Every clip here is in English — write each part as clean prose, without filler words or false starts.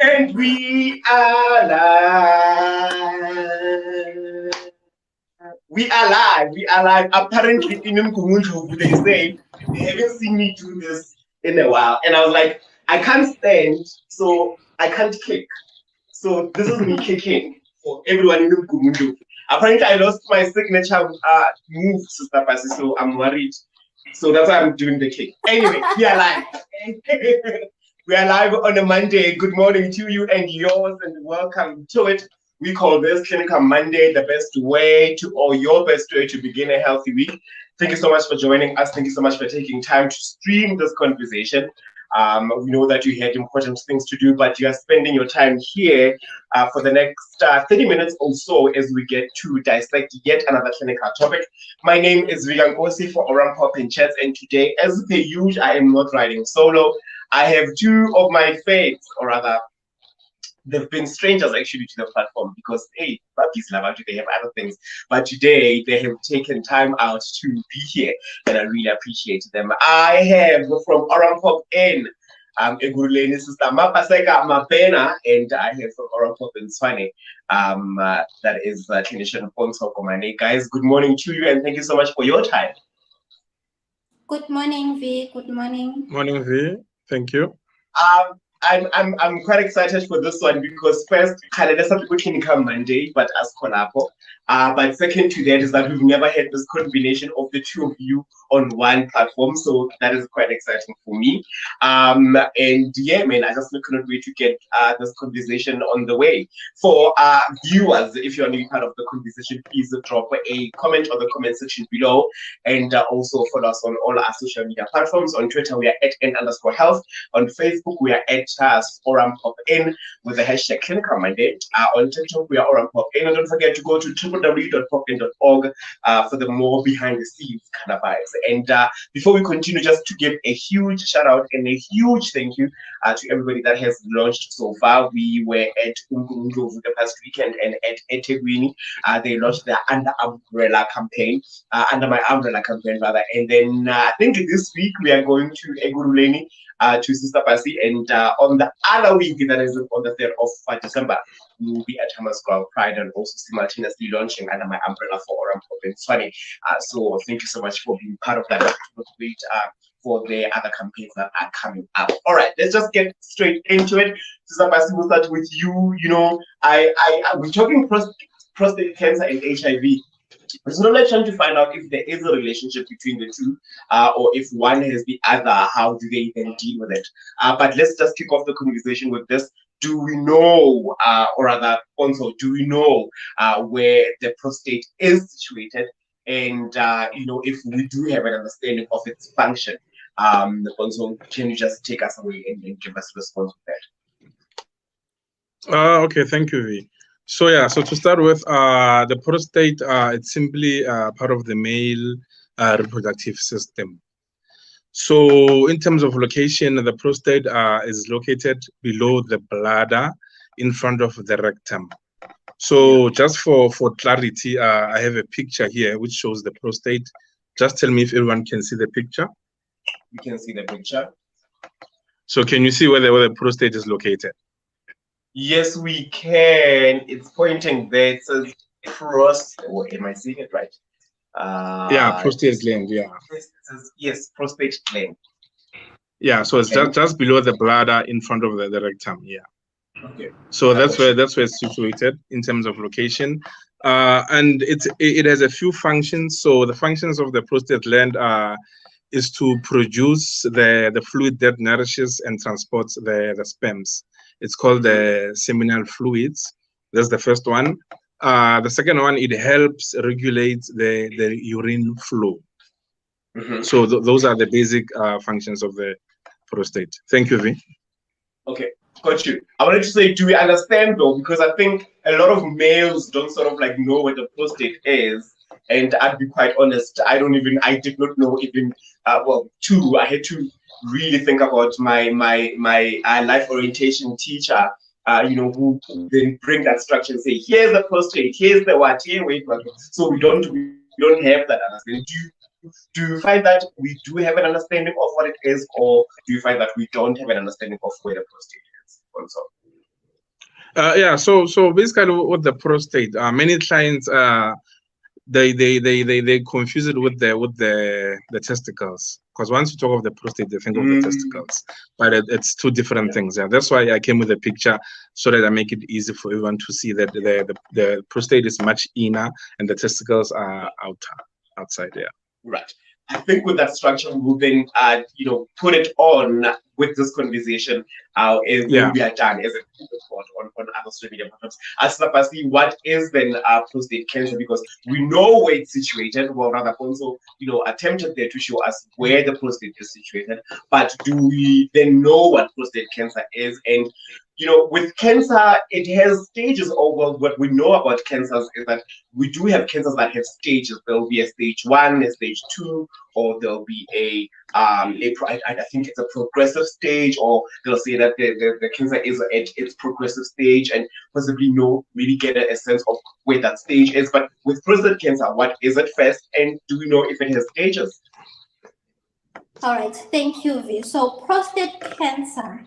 And we are live. We are live. We are live. Apparently, in Mkumunju, they say they haven't seen me do this in a while. And I was like, I can't stand, so I can't kick. So this is me kicking for everyone in Mkumunju. Apparently, I lost my signature move, Sister Pasi, so I'm worried. So that's why I'm doing the kick. Anyway, we are live. We are live on a Monday. Good morning to you and yours, and welcome to it. We call this Clinical Monday the best way to, or your best way to begin a healthy week. Thank you so much for joining us. Thank you so much for taking time to stream this conversation. We know that you had important things to do, but you are spending your time here for the next 30 minutes or so as we get to dissect yet another clinical topic. My name is Nkosi for Oram Pop and Chats, and today, as per usual, I am not riding solo. I have two of my faves, or rather, they've been strangers actually to the platform because, hey, puppies love they have other things. But today, they have taken time out to be here, and I really appreciate them. I have from Oram Pop N, Eguruleni sister Mapaseka, Mabena, and I have from Oram Pop in Swane, that is clinician Pontsho, Komane. Guys, good morning to you, and thank you so much for your time. Good morning, V. Good morning. Morning, V. Thank you. I'm quite excited for this one because first, there's some people clinical Monday, but as Kolapo. But second to that is that we've never had this combination of the two of you on one platform, so that is quite exciting for me. And yeah, man, I just cannot wait to get this conversation on the way. For viewers, if you want to be part of the conversation, please drop a comment on the comment section below, and also follow us on all our social media platforms. On Twitter, we are at @n_health. On Facebook, we are at Oram Pop N with the hashtag Clinical Monday. On TikTok, we are Oram Pop N. And don't forget to go to www.popn.org for the more behind the scenes kind of vibes. And before we continue, just to give a huge shout out and a huge thank you to everybody that has launched so far. We were at Umgungu the past weekend and at Etegwini. They launched their Under Umbrella campaign, Under My Umbrella campaign rather. And then I think this week we are going to Eguruleni to Sister Pasi, and on the other week, that is on the 3rd of December, we will be at Hammerscroll Pride and also simultaneously launching Under My Umbrella for Oram Pop and Swane. So thank you so much for being part of that. Wait for the other campaigns that are coming up. All right, let's just get straight into it. Sister Pasi, we'll start with you. You know, we're talking prostate cancer and HIV. So now let's try to find out if there is a relationship between the two, or if one has the other, how do they then deal with it? But let's just kick off the conversation with this. Do we know, or rather, also, do we know where the prostate is situated? And, you know, if we do have an understanding of its function, also, can you just take us away and give us a response with that? Okay, thank you, V. So yeah, so to start with, the prostate, it's simply part of the male reproductive system. So in terms of location, the prostate is located below the bladder in front of the rectum. So just for clarity, I have a picture here which shows the prostate. Just tell me if everyone can see the picture. We can see the picture. So can you see where the prostate is located? Yes, we can. It's pointing there. It says prostate. Oh, am I seeing it right? Yeah, prostate gland. Yeah. It says, yes, prostate gland. Yeah, so it's just below the bladder in front of the rectum. Yeah. Okay. So that's where it's situated in terms of location, and it has a few functions. So the functions of the prostate gland is to produce the fluid that nourishes and transports the sperms. It's called the seminal fluids. That's the first one. The second one, it helps regulate the urine flow. So those are the basic functions of the prostate. Thank you, V. Okay, got you. I wanted to say, do we understand though? Because I think a lot of males don't sort of like know what the prostate is. And I'd be quite honest, I did not know even, I had to really think about my life orientation teacher, who then bring that structure and say, here's the prostate, here's the what, here, wait, so we don't have that understanding. Do you find that we do have an understanding of what it is, or do you find that we don't have an understanding of where the prostate is also? Yeah, so basically with the prostate, many clients they confuse it with the testicles, because once you talk of the prostate they think of the testicles, but it's two different things. Yeah, that's why I came with a picture so that I make it easy for everyone to see that the prostate is much inner and the testicles are outside. Yeah. Right. I think with that structure, we will then, put it on with this conversation when we are done as a report on other social media platforms. As Lapasi, what is then prostate cancer? Because we know where it's situated. Well, rather, also, attempted there to show us where the prostate is situated. But do we then know what prostate cancer is? And with cancer, it has stages. Or well, what we know about cancers is that we do have cancers that have stages. There will be a stage 1, a stage 2, or there'll be I think it's a progressive stage, or they'll say that the cancer is at its progressive stage, and possibly really get a sense of where that stage is. But with prostate cancer, what is it first, and do we know if it has stages? All right, thank you, V. So prostate cancer,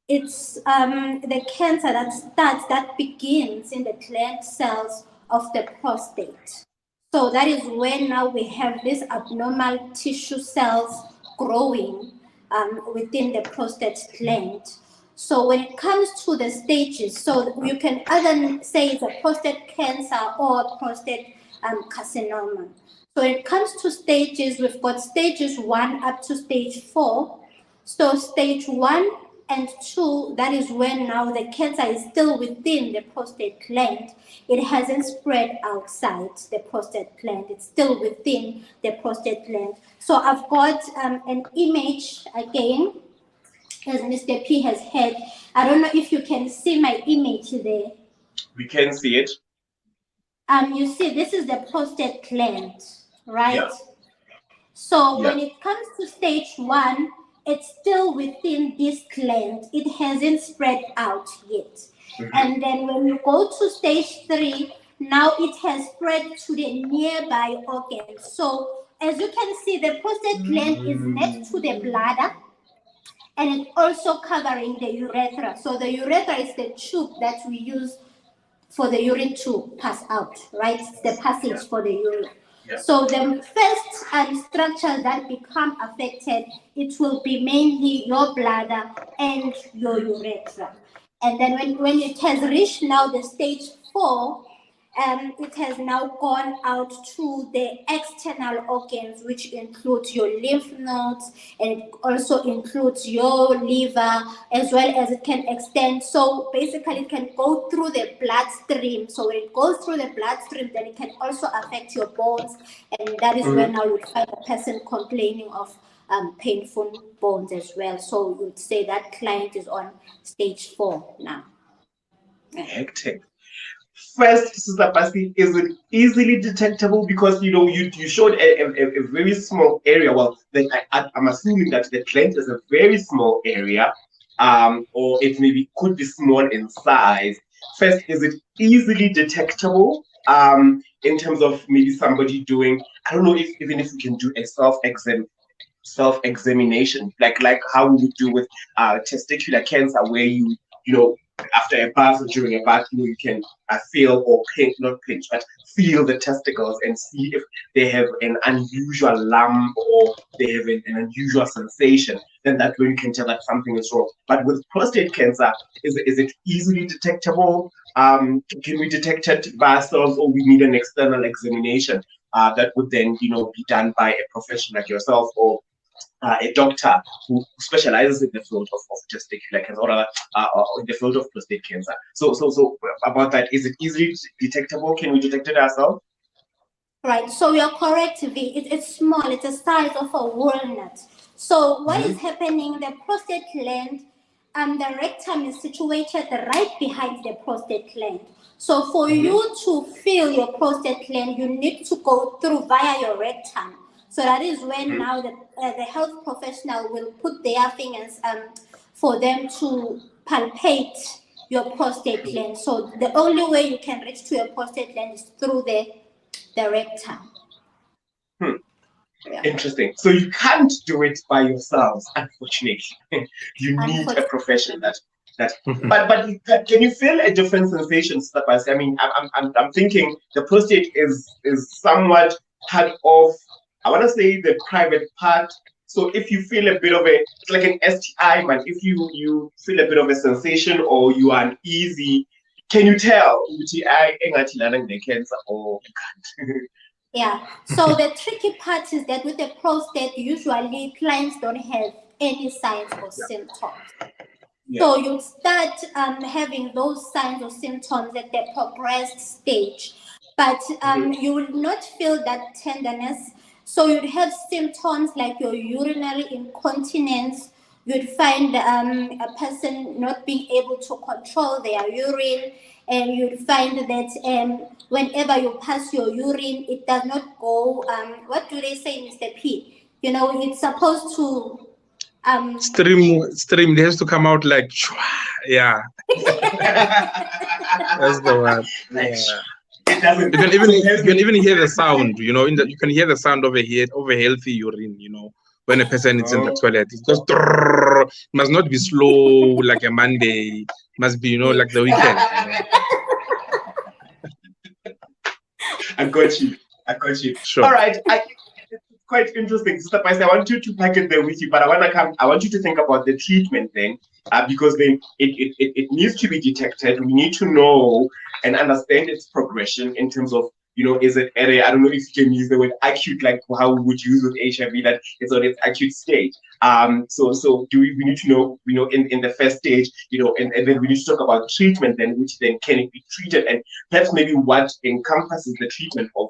it's the cancer that begins in the gland cells of the prostate. So that is when now we have these abnormal tissue cells growing within the prostate gland. So when it comes to the stages, so you can either say it's a prostate cancer or prostate carcinoma. So when it comes to stages, we've got stages 1 up to stage 4. So stage 1 and 2, that is when now the cancer is still within the prostate gland. It hasn't spread outside the prostate gland. It's still within the prostate gland. So I've got an image again, as Mr. P has had. I don't know if you can see my image there. We can see it. You see, this is the prostate gland, right? Yeah. So when it comes to stage 1, it's still within this gland. It hasn't spread out yet. And then when you go to stage 3, now it has spread to the nearby organs. So as you can see, the prostate gland is next to the bladder, and it's also covering the urethra. So the urethra is the tube that we use for the urine to pass out, right? It's the passage for the urine. Yeah. So the first structures that become affected, it will be mainly your bladder and your urethra. And then when it has reached now the stage 4, it has now gone out to the external organs, which includes your lymph nodes, and it also includes your liver, as well as it can extend. So basically it can go through the bloodstream. So when it goes through the bloodstream, then it can also affect your bones, and that is when now you find a person complaining of painful bones as well. So you'd say that client is on stage 4 now. Hectic. First, Sister Pasi, is it easily detectable? Because you showed a very small area. Well, then I'm assuming that the gland is a very small area, or it maybe could be small in size. First, is it easily detectable in terms of maybe somebody doing, I don't know, even if we can do a self-examination, like how we would do with testicular cancer, where you after a bath or during a bath, you can feel or not pinch, but feel the testicles and see if they have an unusual lump or they have an unusual sensation. Then that way you can tell that something is wrong. But with prostate cancer, is it easily detectable? Can we detect it by ourselves, or we need an external examination that would then be done by a professional like yourself, or a doctor who specializes in the field of testicular cancer, or in the field of prostate cancer? So about that, is it easily detectable? Can we detect it ourselves? Right, so you're correct, V. It's small, it's the size of a walnut. So what is happening, the prostate gland, the rectum is situated right behind the prostate gland. So for you to feel your prostate gland, you need to go through via your rectum. So that is when now the health professional will put their fingers for them to palpate your prostate gland. So the only way you can reach to your prostate gland is through the rectum. Yeah. Interesting. So you can't do it by yourselves, unfortunately. You need a profession that That, but can you feel a different sensation, step by step? I mean, I'm thinking the prostate is somewhat part of, I want to say, the private part. So if you feel a bit of it's like an STI, man. If you feel a bit of a sensation or you are uneasy, can you tell I cancer or you can't? Yeah. So the tricky part is that with the prostate, usually clients don't have any signs or symptoms. Yeah. So you start having those signs or symptoms at the progressed stage, but you will not feel that tenderness. So you'd have symptoms like your urinary incontinence. You'd find a person not being able to control their urine, and you'd find that whenever you pass your urine, it does not go. What do they say, Mr. P? You know, it's supposed to. Stream. It has to come out like, yeah. That's the word. Yeah. You can even hear the sound. You know, you can hear the sound of a healthy urine. You know, when a person is in the toilet, it goes. It must not be slow like a Monday. It must be, you know, like the weekend. You know? I got you. Sure. All right. Quite interesting, Sister Paisa. I want you to pack it there with you, but I want you to think about the treatment then, because then it needs to be detected. We need to know and understand its progression in terms of, you know, is it at I don't know if you can use the word acute, like how we would use with HIV, that it's on its acute stage. So we need to know, you know, in the first stage, you know, and then we need to talk about treatment then, which then can it be treated, and perhaps maybe what encompasses the treatment of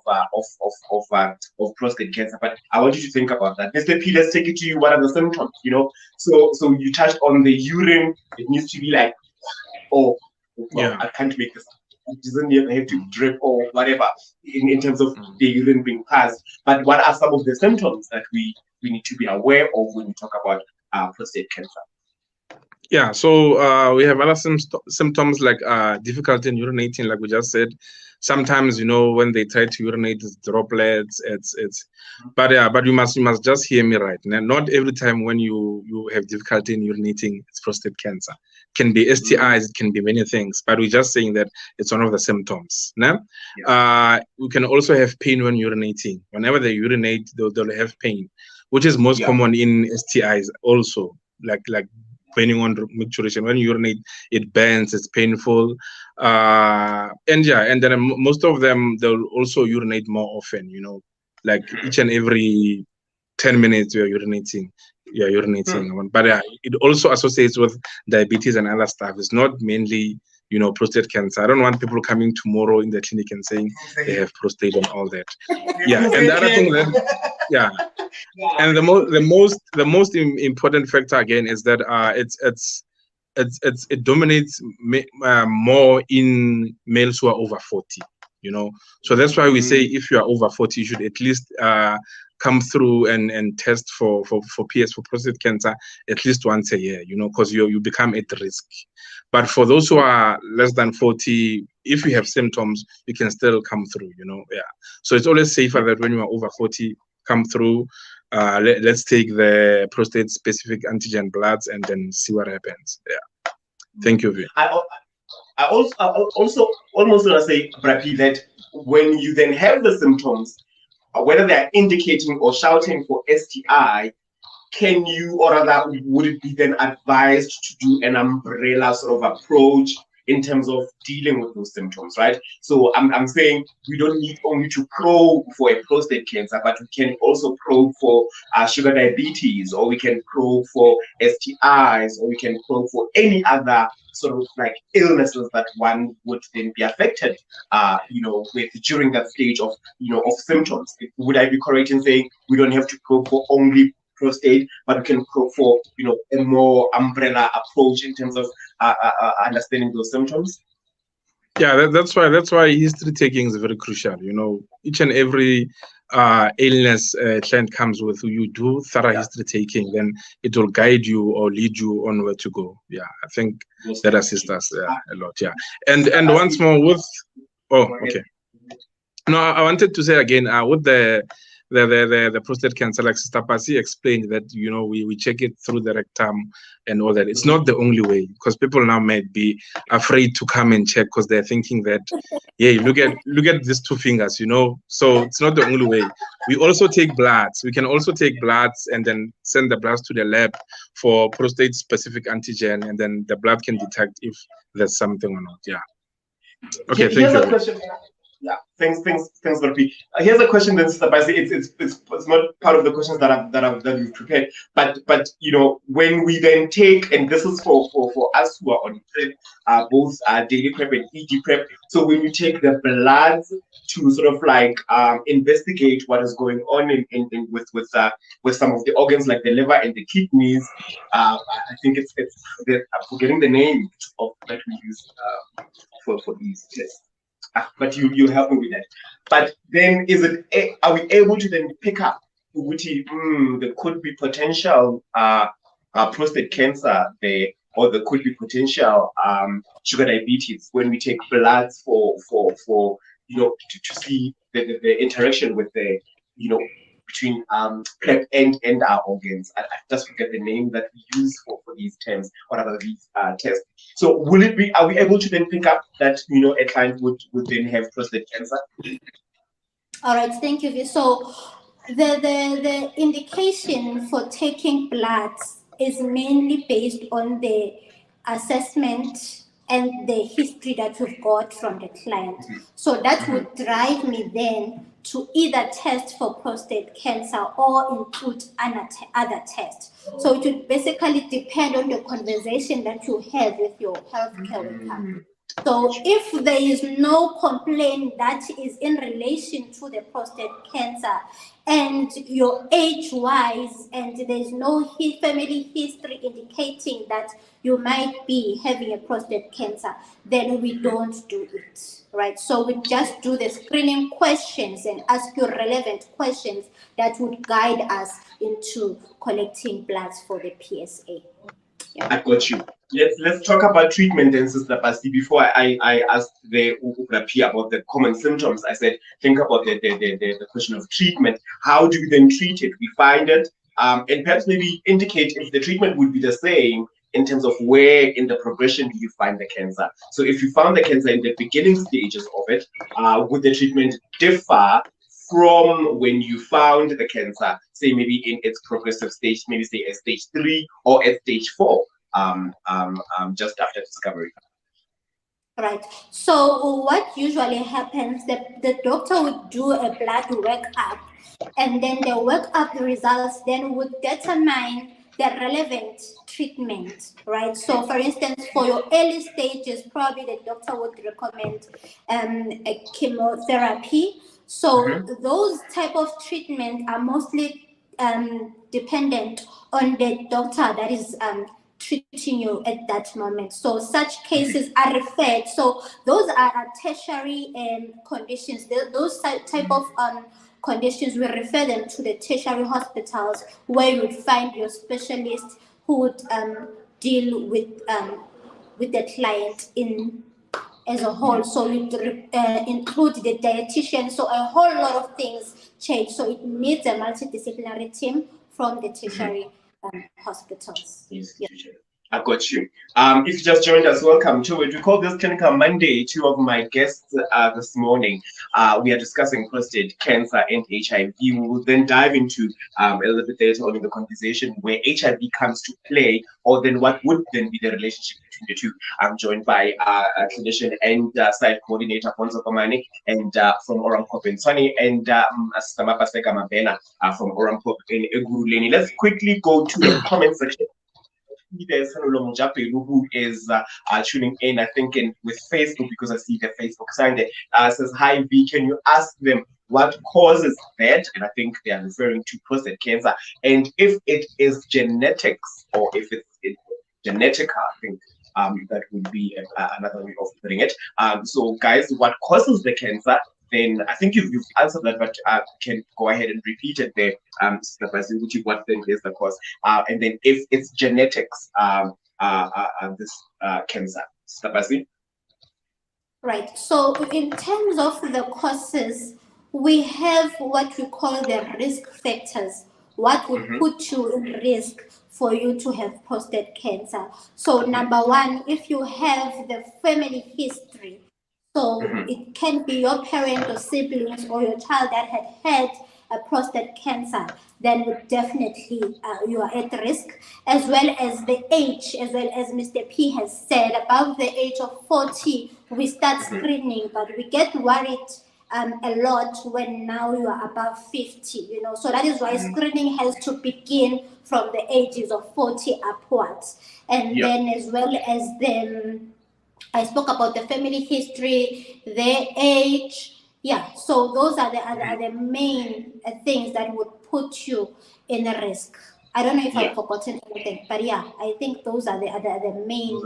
prostate cancer. But I want you to think about that. Mr. P, let's take it to you. What are the symptoms? You know, so you touched on the urine. It needs to be like, I can't make this. It doesn't have to drip or whatever in terms of the urine being passed. But what are some of the symptoms that we need to be aware of when we talk about prostate cancer? Yeah, so we have other symptoms like difficulty in urinating, like we just said. Sometimes, you know, when they try to urinate, it's droplets. But you must just hear me right. Not every time when you have difficulty in urinating, it's prostate cancer. It can be STIs, it can be many things. But we're just saying that it's one of the symptoms. We can also have pain when urinating. Whenever they urinate, they'll have pain, which is most common in STIs also, like depending on maturation. When you urinate, it burns, it's painful. And then most of them, they'll also urinate more often, you know, like each and every 10 minutes you're urinating. But it also associates with diabetes and other stuff. It's not mainly, you know, prostate cancer. I don't want people coming tomorrow in the clinic and saying they have prostate and all that. And the other thing and the most important factor again is that it dominates more in males who are over 40. You know, so that's why we say if you are over 40, you should at least come through and test for prostate cancer at least once a year. You know, because you become at risk. But for those who are less than 40, if you have symptoms, you can still come through. You know, So it's always safer that when you are over 40, come through. Let's take the prostate specific antigen bloods and then see what happens. Thank you. I also almost want to say, Brapi, that when you then have the symptoms, whether they're indicating or shouting for STI, can you, or rather, would it be then advised to do an umbrella sort of approach in terms of dealing with those symptoms, right? So I'm saying we don't need only to probe for a prostate cancer, but we can also probe for sugar diabetes, or we can probe for STIs, or we can probe for any other sort of like illnesses that one would then be affected, with during that stage of, of symptoms. Would I be correct in saying we don't have to probe for only prostate, but we can probe for, a more umbrella approach in terms of understanding those symptoms? Yeah, that's why history taking is very crucial. Each and every illness client comes with, you do thorough history taking, then it will guide you or lead you on where to go. Yeah, I think that assists us a lot. Yeah, and once more with, okay. No, I wanted to say again with the the prostate cancer, like Sister Pasi explained, that we check it through the rectum and all that. It's not the only way, because people now might be afraid to come and check because they're thinking that, yeah, look at these two fingers, So it's not the only way. We also take bloods. We can also take bloods and then send the bloods to the lab for prostate-specific antigen, and then the blood can detect if there's something or not. Yeah. Okay. Thank you. A question. Yeah, thanks, Dorothy. Here's a question then, Sister Pasi. It's not part of the questions that we've prepared, but when we then take, and this is for us who are on PrEP, both daily PrEP and ED PrEP. So when you take the bloods to sort of like investigate what is going on with some of the organs like the liver and the kidneys, I think I'm forgetting the name of that we use for these tests. But you help me with that. But then are we able to then pick up there could be potential prostate cancer there, or there could be potential sugar diabetes when we take bloods for to see the interaction with the between PrEP and our organs. I just forget the name that we use for these terms, whatever these tests. So are we able to then pick up that a client would then have prostate cancer? All right, thank you. So the indication for taking bloods is mainly based on the assessment and the history that we've got from the client. So that would drive me then to either test for prostate cancer or include other tests. So it would basically depend on the conversation that you have with your healthcare worker. So if there is no complaint that is in relation to the prostate cancer, and your age-wise, and there's no family history indicating that you might be having a prostate cancer, then we don't do it, right? So we just do the screening questions and ask you relevant questions that would guide us into collecting bloods for the PSA. Yeah. I got you. Let's talk about treatment then, Sister Pasi. Before I asked the Ugrapi about the common symptoms, I said think about the question of treatment. How do we then treat it? We find it, and perhaps maybe indicate if the treatment would be the same in terms of where in the progression do you find the cancer. So if you found the cancer in the beginning stages of it, would the treatment differ from when you found the cancer, say maybe in its progressive stage, maybe say at stage 3 or at stage 4, just after discovery? Right. So what usually happens, the doctor would do a blood workup, and then the workup results then would determine the relevant treatment, right? So for instance, for your early stages, probably the doctor would recommend a chemotherapy. So those type of treatment are mostly dependent on the doctor that is treating you at that moment. So such cases are referred. So those are tertiary conditions. Those type of conditions, we refer them to the tertiary hospitals, where you would find your specialist who would deal with the client as a whole. So you include the dietitian. So a whole lot of things change. So it needs a multidisciplinary team from the tertiary hospitals. Yes. Yeah. I got you. If you just joined us, welcome to it. We call this Clinical Monday. Two of my guests this morning, we are discussing prostate cancer and HIV. We will then dive into a little bit later on in the conversation where HIV comes to play, or then what would then be the relationship between the two. I'm joined by a clinician and site coordinator, Pontsho Komane, and from Orampo Pontsho, and Sister Mapaseka Mabena from Orampo in Eguruleni. Let's quickly go to the comment section. There's who is tuning in, I think, with Facebook, because I see the Facebook sign there. Says, "Hi V, can you ask them what causes that?" And I think they are referring to prostate cancer. And if it is genetics, or if it's genetic, I think that would be another way of putting it. So, guys, what causes the cancer? Then I think you've answered that, but can go ahead and repeat it there, what then is the cause? And then if it's genetics, this cancer, Stapasi? Right. So in terms of the causes, we have what we call the risk factors. What would put you in risk for you to have prostate cancer? So number one, if you have the family history, so it can be your parent or siblings or your child that had a prostate cancer, then definitely you are at risk, as well as the age, as well as Mr. P has said, above the age of 40, we start screening, but we get worried a lot when now you are above 50, you know. So that is why screening has to begin from the ages of 40 upwards. And then as well as then I spoke about the family history, their age. Yeah, so those are the main things that would put you in a risk. I don't know if I've forgotten anything, but yeah, I think those are the main.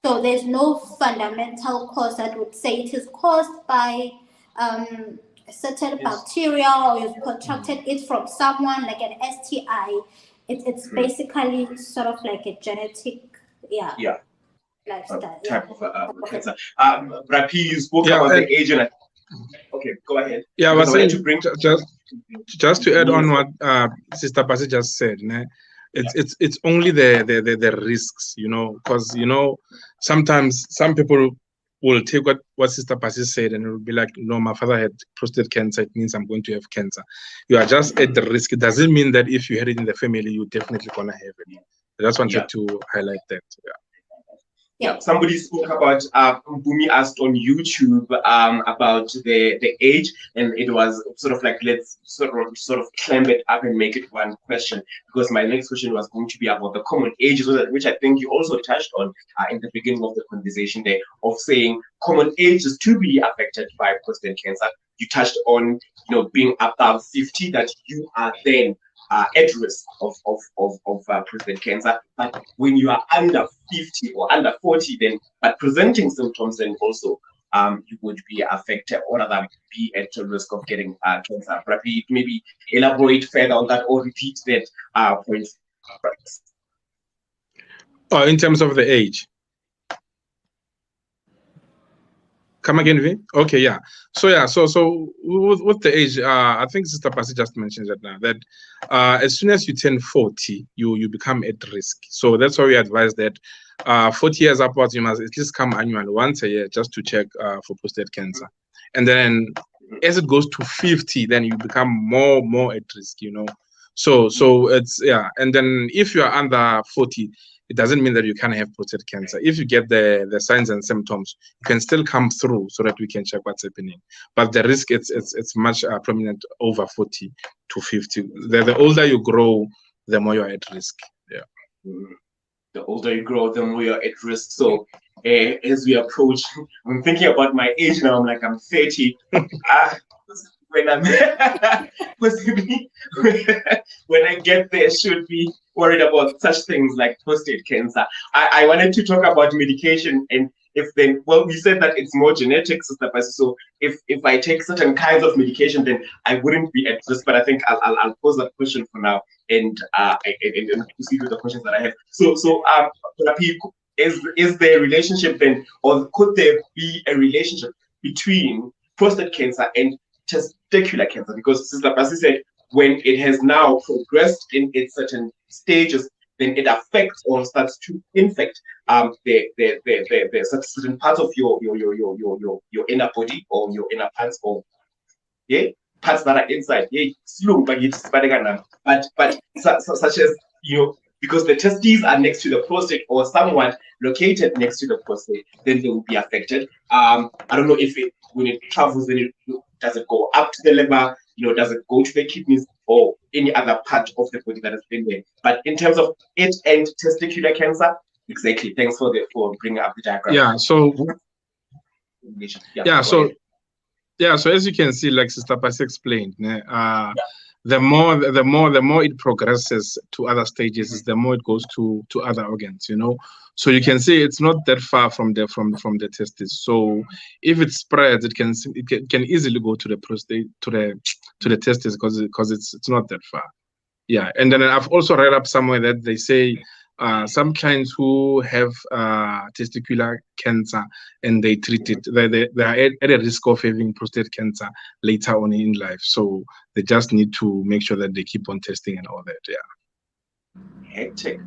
So there's no fundamental cause that would say it is caused by a certain bacteria or you've contracted it from someone like an STI. It's basically sort of like a genetic, lifestyle type of cancer. Rapi, you spoke about the age and okay, go ahead. Yeah, I was saying just to add on what Sister Pasi just said, it's only the risks, you know, because you know sometimes some people will take what Sister Pasi said and it will be like, no, my father had prostate cancer, it means I'm going to have cancer. You are just at the risk. It doesn't mean that if you had it in the family, you're definitely gonna have it. I just wanted to highlight that. Yeah, somebody spoke about Bumi asked on YouTube about the age, and it was sort of like, let's sort of clamp it up and make it one question, because my next question was going to be about the common ages, which I think you also touched on in the beginning of the conversation there, of saying common ages to be affected by prostate cancer. You touched on, you know, being above 50, that you are then at risk of prostate cancer. But when you are under 50 or under 40, then but presenting symptoms, then also you would be affected or rather be at risk of getting cancer. Maybe elaborate further on that or repeat that point. Oh, in terms of the age. Come again, V? Okay, yeah. So with the age, I think Sister Pasi just mentioned that now, that as soon as you turn 40, you become at risk. So that's why we advise that 40 years upwards, you must at least come annually once a year just to check for prostate cancer. And then as it goes to 50, then you become more at risk, you know. So it's, yeah. And then if you are under 40, it doesn't mean that you can't have prostate cancer. If you get the signs and symptoms, you can still come through so that we can check what's happening. But the risk, it's much prominent over 40 to 50. The older you grow, the more you're at risk. Yeah. The older you grow, the more you're at risk. So as we approach, I'm thinking about my age now. I'm like, I'm 30. When I'm when I get there, should be worried about such things like prostate cancer. I wanted to talk about medication, and if then, well, we said that it's more genetic, Sister Pasi. So if I take certain kinds of medication, then I wouldn't be at risk. But I think I'll pose that question for now and proceed with the questions that I have. So is there a relationship then, or could there be a relationship between prostate cancer and testicular cancer? Because Sister Pasi said when it has now progressed in its certain stages, then it affects or starts to infect the certain parts of your inner body or your inner parts, or parts that are inside. But such as, you know, because the testes are next to the prostate or somewhat located next to the prostate, then they will be affected. I don't know if when it travels, then does it go up to the liver? You know, does it go to the kidneys or any other part of the body that has been there? But in terms of it and testicular cancer, exactly. Thanks for bringing up the diagram. Yeah. So So as you can see, like Sister Pasi explained, the more it progresses to other stages, the more it goes to other organs, you know. So you can see it's not that far from the testes. So if it spreads, it can easily go to the prostate, to the testes, because it's not that far. Yeah. And then I've also read up somewhere that they say some clients who have testicular cancer and they treat it, they are at a risk of having prostate cancer later on in life. So they just need to make sure that they keep on testing and all that. Yeah. Hectic.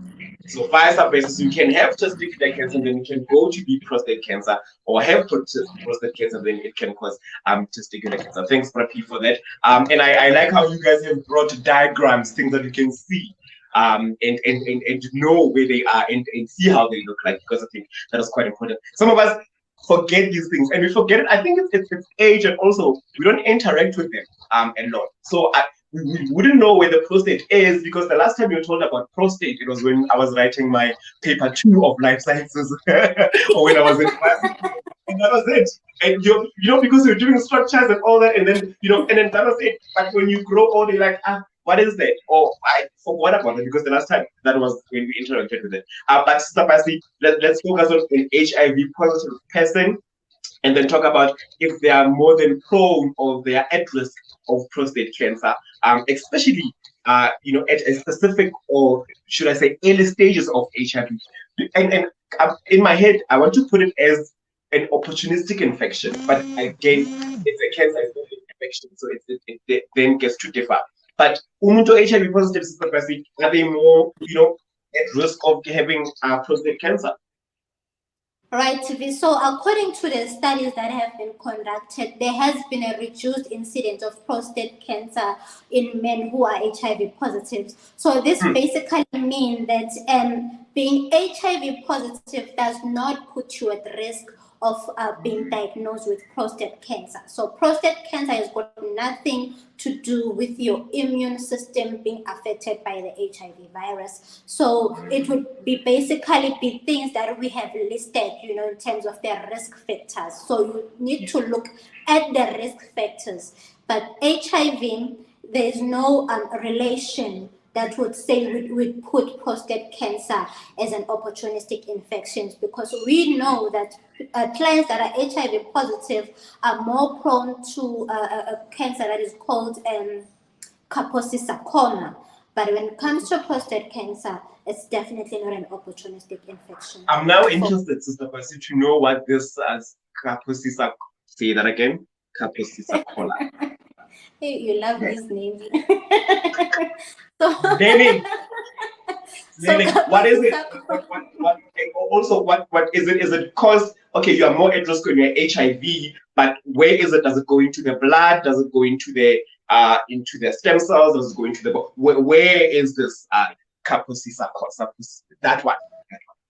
So via some basis, you can have testicular cancer, then it can go to be prostate cancer, or have prostate cancer, then it can cause testicular cancer. Thanks, Prapi, for that. And I like how you guys have brought diagrams, things that you can see. And know where they are and see how they look like, because I think that is quite important. Some of us forget these things, and we forget it. I think it's age, and also we don't interact with them a lot. So we wouldn't know where the prostate is, because the last time you were told about prostate, it was when I was writing my paper 2 of life sciences, or when I was in class. And that was it. And you know, because you're doing structures and all that, and then and then that was it. But when you grow old, you're like, what is that? Or I forgot about it, because the last time that was when we interacted with it. But Sister Pasi, let's focus on an HIV positive person, and then talk about if they are more than prone or they are at risk of prostate cancer, especially at a specific, or should I say, early stages of HIV. And in my head, I want to put it as an opportunistic infection, but again, it's a cancer, it's not an infection, so it then gets to differ. But umuntu HIV positive, Sister Pasi, are they more, at risk of having prostate cancer? Right, so according to the studies that have been conducted, there has been a reduced incidence of prostate cancer in men who are HIV positive. So this basically means that being HIV positive does not put you at risk of being diagnosed with prostate cancer. So prostate cancer has got nothing to do with your immune system being affected by the HIV virus. So it would be basically be things that we have listed, in terms of their risk factors. So you need to look at the risk factors. But HIV, there is no relation that would say we put prostate cancer as an opportunistic infection, because we know that clients that are HIV positive are more prone to a cancer that is called Kaposi sarcoma. But when it comes to prostate cancer, it's definitely not an opportunistic infection. I'm now interested, Sister Pasi, to know what this as Kaposi sarcoma. Say that again. Kaposi sarcoma. Hey, you love these names. Naming. What is it? What is it? Is it because, okay, you are more at risk when you're HIV, but where is it? Does it go into the blood? Does it go into the stem cells? Does it go into the where is this Kaposi sarcoma? That one.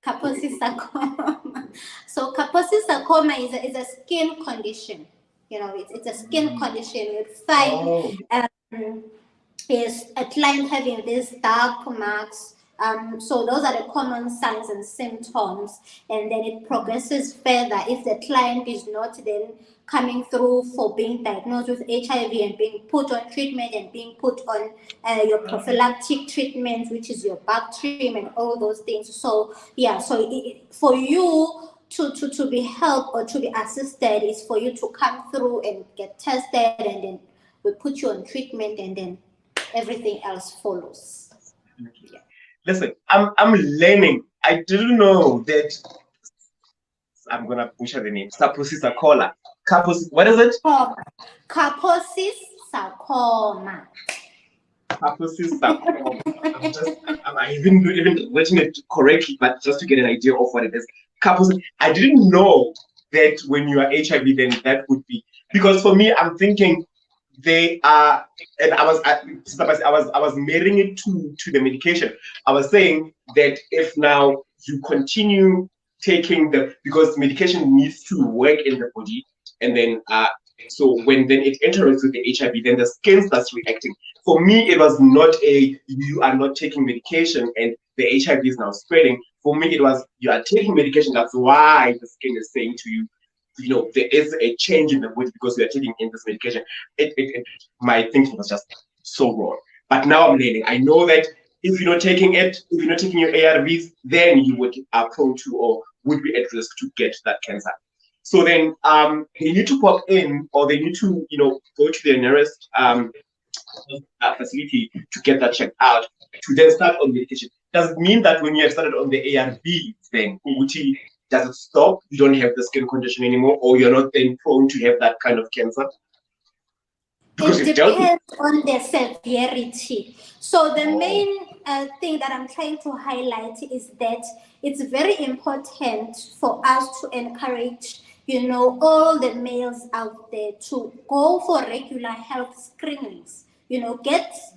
Kaposi sarcoma. So Kaposi sarcoma is a skin condition. It's a skin condition. You find is a client having these dark marks. So those are the common signs and symptoms, and then it progresses further if the client is not then coming through for being diagnosed with HIV and being put on treatment and being put on your prophylactic treatment, which is your Bactrim and all those things. So yeah, so for you to be helped or to be assisted is for you to come through and get tested, and then we put you on treatment, and then everything else follows. Yeah. Listen, I'm learning. I didn't know that. I'm gonna butcher the name. Kaposi sarcoma. What is it? Kaposi sarcoma. Kaposi sarcoma. I'm even writing it correctly, but just to get an idea of what it is. Kaposi. I didn't know that when you are HIV, then that would be, because for me, I'm thinking they are, and I was marrying it to the medication. I was saying that if now you continue taking because medication needs to work in the body, and then so when then it interacts with the HIV, then the skin starts reacting. For me, it was not you are not taking medication and the HIV is now spreading. For me, it was you are taking medication. That's why the skin is saying to you, there is a change in the body because we are taking in this medication. My thinking was just so wrong. But now I'm learning. I know that if you're not taking it, if you're not taking your ARVs, then you would are prone to or would be at risk to get that cancer. So then they need to pop in, or they need to, go to their nearest facility to get that checked out, to then start on medication. does it mean that when you have started on the ARVs, then does it stop? You don't have the skin condition anymore, or you're not then prone to have that kind of cancer? Because it depends on the severity. So the main thing that I'm trying to highlight is that it's very important for us to encourage, all the males out there to go for regular health screenings.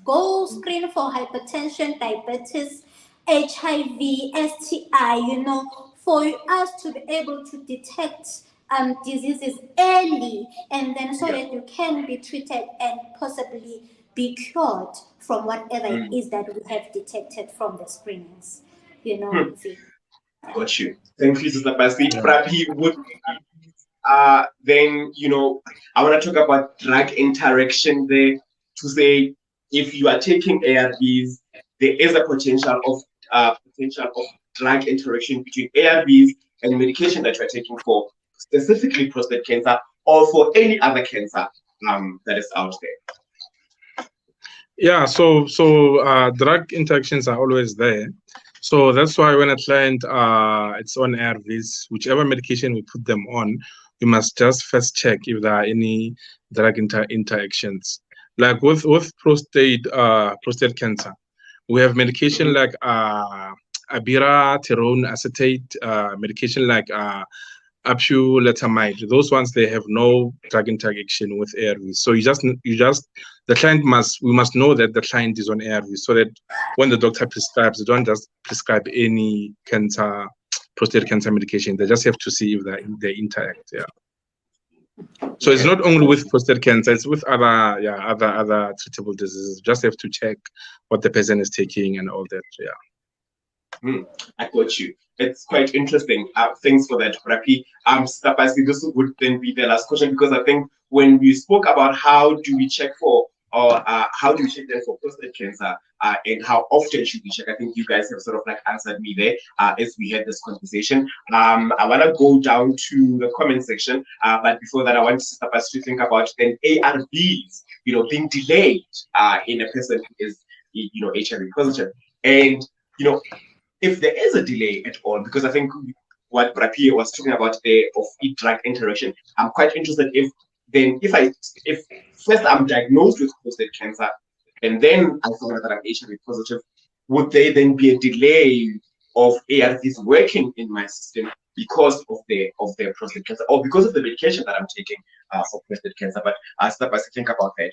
Go screen for hypertension, diabetes, HIV, STI, for us to be able to detect diseases early, and then so that you can be treated and possibly be cured from whatever it is that we have detected from the screenings. Got you. Thank you, Sister Pasi. Prapi, then, I want to talk about drug interaction there, to say if you are taking ARVs, there is a potential of drug interaction between ARVs and medication that you are taking for specifically prostate cancer or for any other cancer that is out there. Yeah, so drug interactions are always there. So that's why when a client it's on ARVs, whichever medication we put them on, we must just first check if there are any drug interactions. Like with prostate cancer, we have medication like abiraterone acetate, medication like apuletamide. Those ones, they have no drug interaction with ARVs. So we must know that the client is on ARVs, so that when the doctor prescribes, they don't just prescribe any prostate cancer medication. They just have to see if they interact. Yeah. So it's not only with prostate cancer; it's with other treatable diseases. Just have to check what the person is taking and all that. Yeah. I got you. It's quite interesting. Thanks for that, Prapi. This would then be the last question, because I think when we spoke about how do we check for prostate cancer and how often should we check, I think you guys have sort of like answered me there as we had this conversation. I want to go down to the comment section, but before that, I want us to think about then ARVs, being delayed in a person who is, HIV positive, and if there is a delay at all, because I think what Prapi was talking about there of drug interaction, I'm quite interested if first I'm diagnosed with prostate cancer and then I found out that I'm HIV positive, would there then be a delay of ARVs working in my system because of their prostate cancer, or because of the medication that I'm taking for prostate cancer? But step by step, think about that.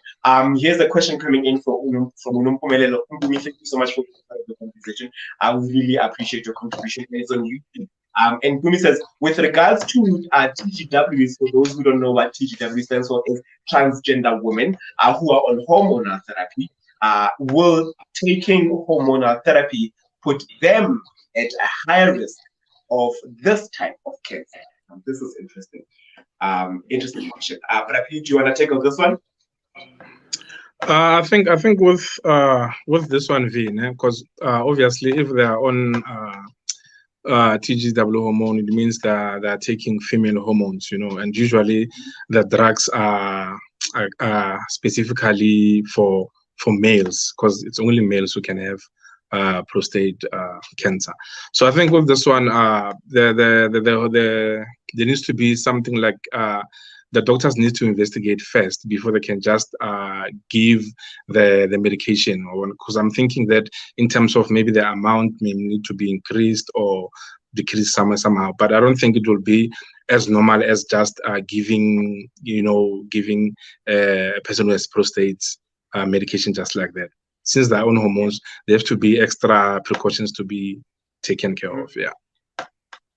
Here's a question coming in from Unumpumelelo. Thank you so much for the conversation. I really appreciate your contribution. It's on YouTube. And Gumi says, with regards to TGWs, for those who don't know what TGW stands for, is transgender women who are on hormonal therapy, will taking hormonal therapy put them at a higher risk of this type of cancer? This is interesting. Interesting question. Prapi, do you want to take on this one? I think with this one, because obviously if they are on TGW hormone, it means that they're taking female hormones, and usually the drugs are specifically for males, because it's only males who can have prostate cancer. So I think with this one, there needs to be something like the doctors need to investigate first before they can just give the medication. Because I'm thinking that in terms of maybe the amount may need to be increased or decreased somehow, but I don't think it will be as normal as just giving a person who has prostate medication just like that. Since they're on hormones, there have to be extra precautions to be taken care of. Yeah.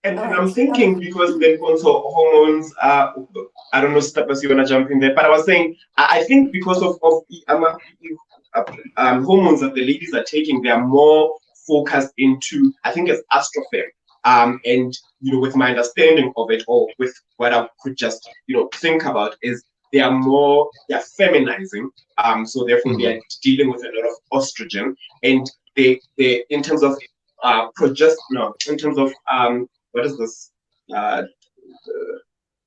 And I'm thinking, because then also hormones, I don't know, Stepas, you want to jump in there, but I was saying, I think because of hormones that the ladies are taking, they are more focused into, I think it's estrogen. And, with my understanding of it, or with what I could just, think about, is they're feminizing. So therefore they are dealing with a lot of estrogen, and they in terms of in terms of what is this?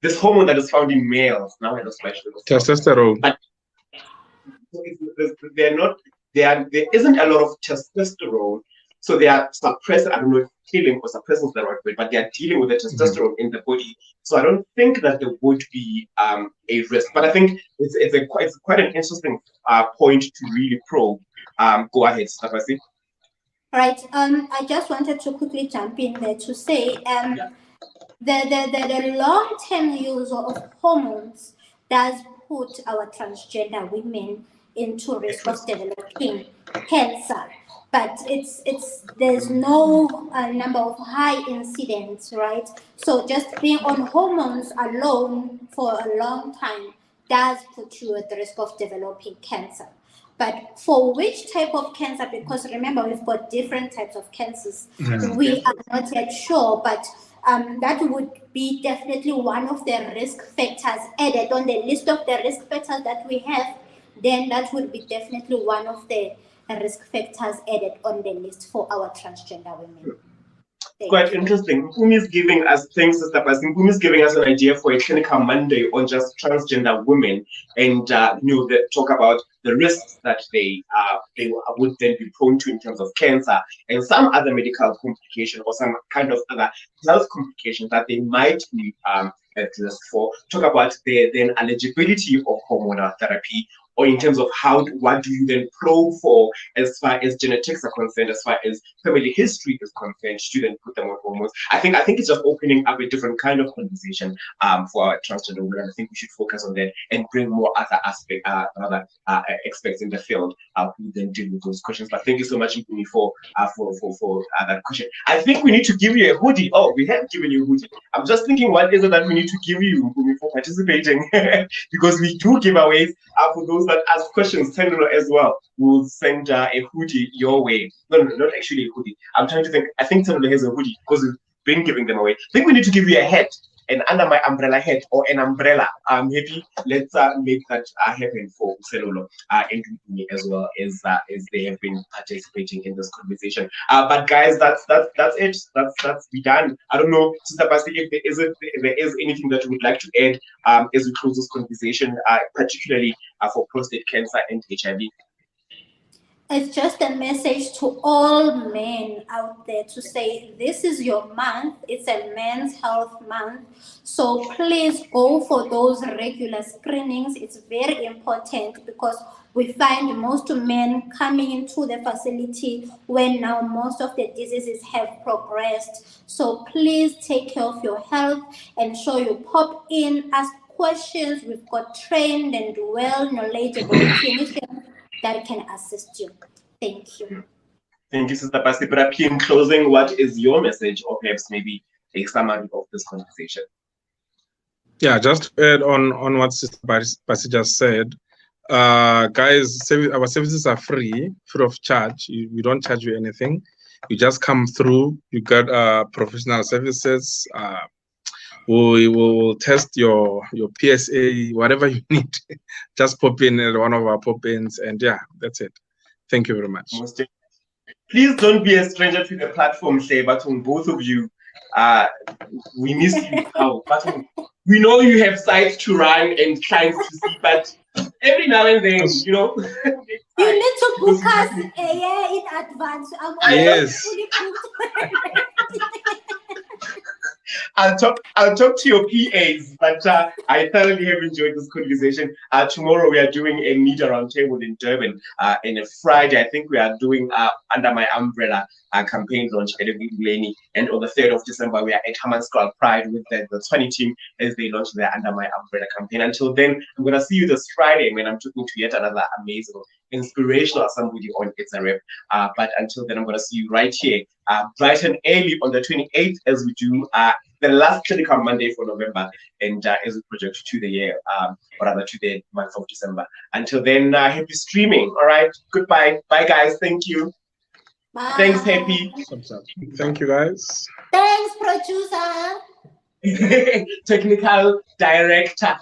This hormone that is found in males. Now I lost my testosterone. But there isn't a lot of testosterone So they are suppressing, I don't know if killing or suppressing is the right word, but they are dealing with the testosterone in the body. So I don't think that there would be a risk. But I think it's quite an interesting point to really probe. Go ahead, Stafasi. Right. I just wanted to quickly jump in there to say the long-term use of hormones does put our transgender women into risk of developing cancer, but there's no number of high incidents, right? So just being on hormones alone for a long time does put you at the risk of developing cancer. But for which type of cancer, because remember, we've got different types of cancers, we are not yet sure, but that would be definitely one of the risk factors added on the list of the risk factors that we have. Then that would be definitely one of the risk factors added on the list for our transgender women. Quite interesting. Mpumi is giving us, thanks, Sister Pasi. Mpumi is giving us an idea for a clinical Monday on just transgender women, and talk about the risks that they would then be prone to in terms of cancer and some other medical complication or some kind of other health complications that they might be at risk for. Talk about their then eligibility of hormonal therapy, or in terms of what do you then probe for as far as genetics are concerned, as far as family history is concerned, to then put them on hormones. I think it's just opening up a different kind of conversation for our transgender women. I think we should focus on that and bring more other experts in the field who then deal with those questions. But thank you so much, Mpumi, for that question. I think we need to give you a hoodie. Oh, we have given you a hoodie. I'm just thinking, what is it that we need to give you, Mpumi, for participating? Because we do giveaways for those that ask questions. Tenolo as well. We'll send a hoodie your way. No, not actually a hoodie. I'm trying to think. I think Tenolo has a hoodie because we've been giving them away. I think we need to give you a hat. And under my umbrella hat or an umbrella. Maybe let's make that happen for Selolo and me as well as they have been participating in this conversation. But guys, that's it. That's be done. I don't know, Sister Pasi, if there is anything that you would like to add as we close this conversation, particularly for prostate cancer and HIV. It's just a message to all men out there to say this is your month. It's a men's health month. So please go for those regular screenings. It's very important because we find most men coming into the facility when now most of the diseases have progressed. So please take care of your health and sure you pop in, ask questions. We've got trained and well knowledgeable clinicians that can assist you. Thank you. Thank you, Sister Pasi. But in closing, what is your message, or perhaps maybe a summary of this conversation? Yeah, just to add on what Sister Pasi just said, guys, our services are free of charge. We don't charge you anything. You just come through. You get professional services. We will test your PSA, whatever you need. Just pop in at one of our pop-ins, and yeah, that's it. Thank you very much. Please don't be a stranger to the platform, Shay, but on both of you, we miss you. But we know you have sites to run and clients to see, but every now and then, you know. You need to book us a year in advance. Yes. I'll talk to your PAs, but I thoroughly have enjoyed this conversation. Tomorrow we are doing a media roundtable in Durban, and a Friday I think we are doing Under My Umbrella campaign launch at Leni, and on the 3rd of December we are at Hammanskraal Pride with the 20 team as they launch their Under My Umbrella campaign. Until then, I'm gonna see you this Friday when I'm talking to yet another amazing, inspirational somebody on It's a Rep. But until then, I'm gonna see you right here, bright and early on the 28th as we do the last clinical Monday for November, and as we project to the year, or rather to the month of December. Until then, happy streaming. All right, goodbye. Bye, guys. Thank you. Bye. Thanks, Happy. Thank you, guys. Thanks, producer. Technical director.